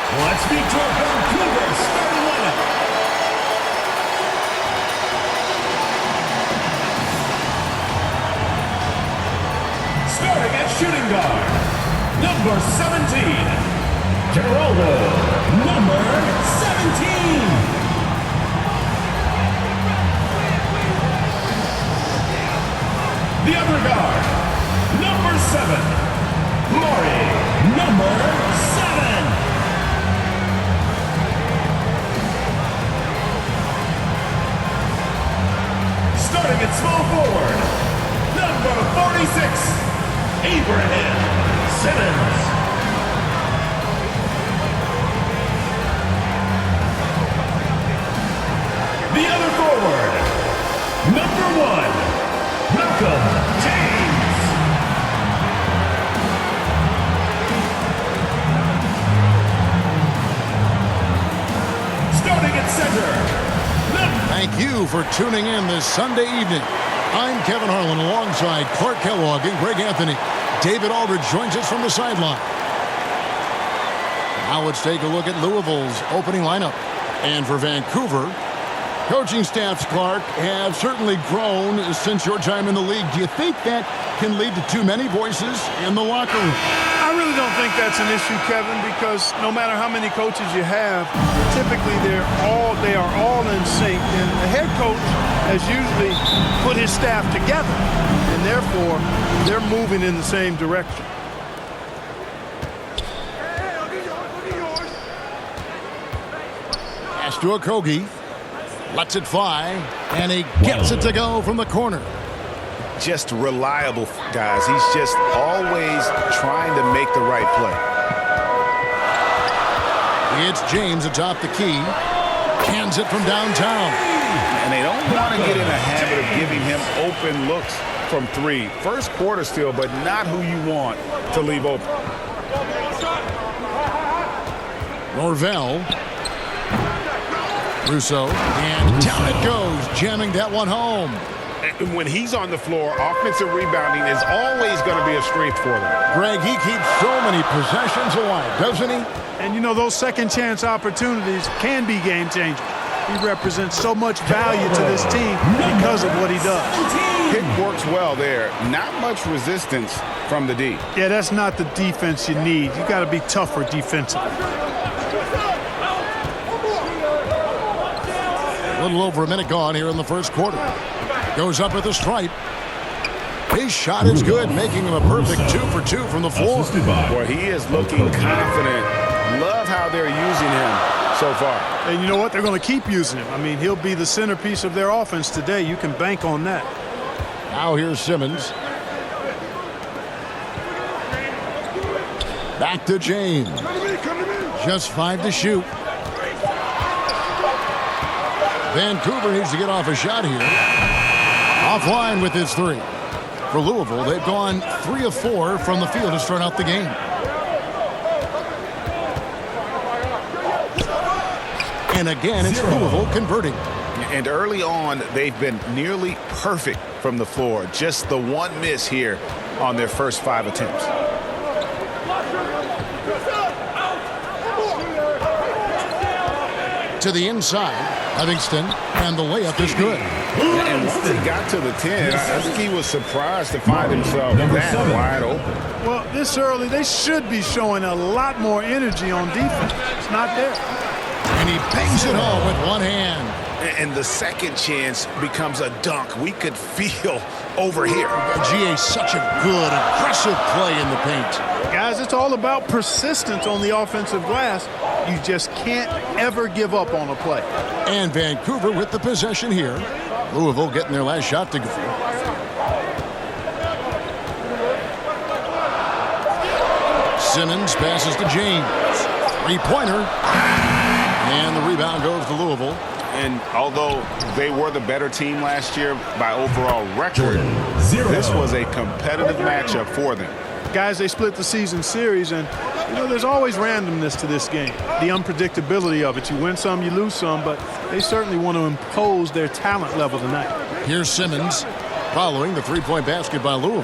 Let's meet your Vancouver starting lineup. Starting at shooting guard, number 17, Geraldo, number 17. The other guard, number 7, Maury, number 7. Starting at small forward, number 46, Abraham Simmons. The other forward, number 1, Malcolm James. Starting at center. Thank you for tuning in this Sunday evening. I'm Kevin Harlan alongside Clark Kellogg and Greg Anthony. David Aldridge joins us from the sideline. Now let's take a look at Louisville's opening lineup. And for Vancouver, coaching staffs, Clark, have certainly grown since your time in the league. Do you think that can lead to too many voices in the locker room? I really don't think that's an issue, Kevin, because no matter how many coaches you have, typically they are all in sync, and the head coach has usually put his staff together, and therefore they're moving in the same direction. Pass to Okogie. Lets it fly, and he gets it to go from the corner. Just reliable, guys. He's just always trying to make the right play. It's James atop the key. Cans it from downtown. And they don't want to get in a habit of giving him open looks from 3. First quarter still, but not who you want to leave open. Norvell. Russo. And down it goes, jamming that one home. And when he's on the floor, offensive rebounding is always going to be a strength for them. Greg, he keeps so many possessions alive, doesn't he? And, you know, those second-chance opportunities can be game-changers. He represents so much value to this team because of what he does. Pick works well there. Not much resistance from the D. Yeah, that's not the defense you need. You got to be tougher defensively. A little over a minute gone here in the first quarter. Goes up with a stripe. His shot is good, making him a perfect 2 for 2 from the floor. Boy, he is looking confident. Love how they're using him so far. And you know what? They're going to keep using him. I mean, he'll be the centerpiece of their offense today. You can bank on that. Now here's Simmons. Back to James. Just 5 to shoot. Vancouver needs to get off a shot here. Offline with his 3. For Louisville, they've gone 3 of 4 from the field to start out the game. And again, it's Louisville converting. And early on, they've been nearly perfect from the floor. Just the one miss here on their first 5 attempts. To the inside, Livingston, and the layup is good. And once he got to the 10, I think he was surprised to find himself that wide open. Well, this early, they should be showing a lot more energy on defense. It's not there. And he bangs it home with one hand. And the second chance becomes a dunk. We could feel over here. GA, such a good, aggressive play in the paint. Guys, it's all about persistence on the offensive glass. You just can't ever give up on a play. And Vancouver with the possession here. Louisville getting their last shot to go. Simmons passes to James. 3-pointer. And the rebound goes to Louisville. And although they were the better team last year by overall record, this was a competitive matchup for them. Guys, they split the season series, and you know there's always randomness to this game. The unpredictability of it. You win some, you lose some, but they certainly want to impose their talent level tonight. Here's Simmons following the 3-point basket by Louisville.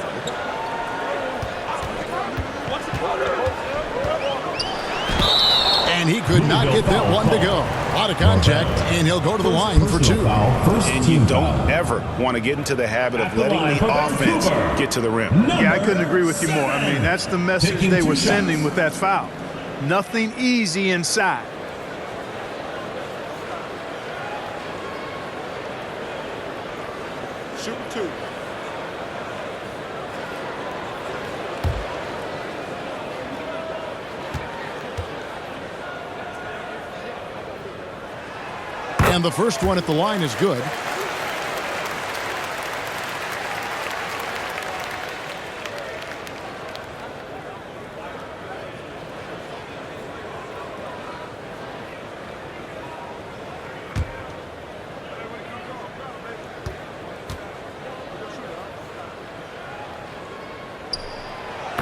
And And he could not get that one to go. A lot of contact, and he'll go to the line for 2. And you don't ever want to get into the habit of letting the offense get to the rim. Yeah, I couldn't agree with you more. I mean, that's the message they were sending with that foul. Nothing easy inside. Shoot 2. And the first one at the line is good.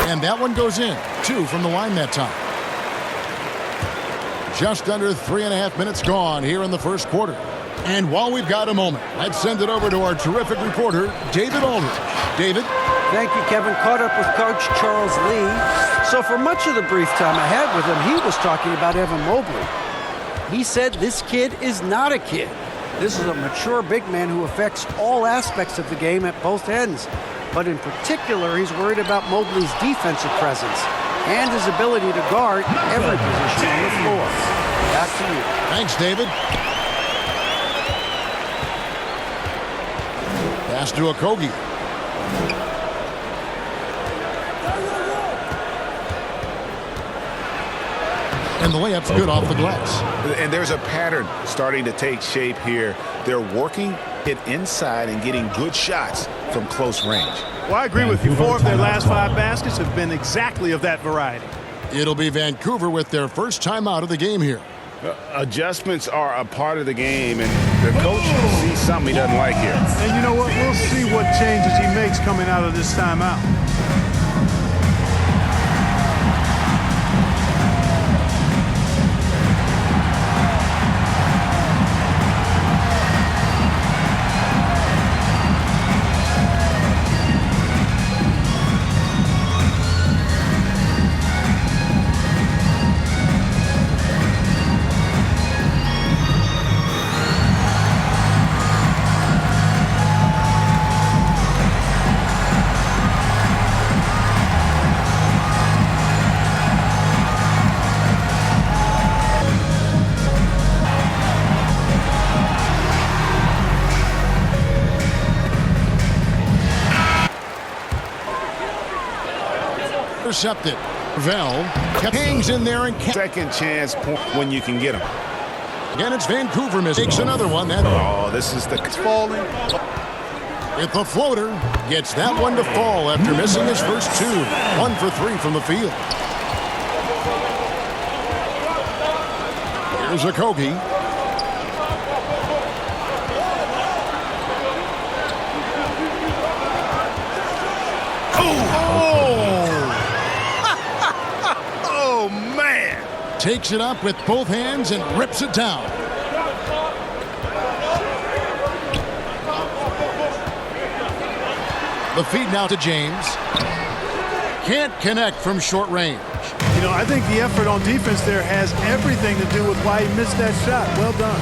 And that one goes in. 2 from the line that time. Just under 3.5 minutes gone here in the first quarter. And while we've got a moment, let's send it over to our terrific reporter, David Aldridge. David? Thank you, Kevin. Caught up with Coach Charles Lee. So for much of the brief time I had with him, he was talking about Evan Mobley. He said this kid is not a kid. This is a mature big man who affects all aspects of the game at both ends. But in particular, he's worried about Mobley's defensive presence and his ability to guard every position on the floor. Back to you. Thanks, David. Pass to Okogie. And the layup's good off the glass. And there's a pattern starting to take shape here. They're working it inside and getting good shots from close range. Well, I agree with you. 4 of their last 5 baskets have been exactly of that variety. It'll be Vancouver with their first time out of the game here. Adjustments are a part of the game, and the coach sees something he doesn't like here. And you know what? We'll see what changes he makes coming out of this timeout. Intercepted. Vel hangs in there and Second chance point when you can get them. again, it's Vancouver takes another one. Oh, this is the falling. With the floater, gets that one to fall after missing his first 2. 1 for 3 from the field. Here's Okogie. Oh, man. Takes it up with both hands and rips it down. The feed now to James. Can't connect from short range. You know, I think the effort on defense there has everything to do with why he missed that shot. Well done.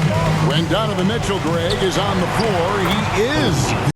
When Donovan Mitchell, Greg, is on the floor, he is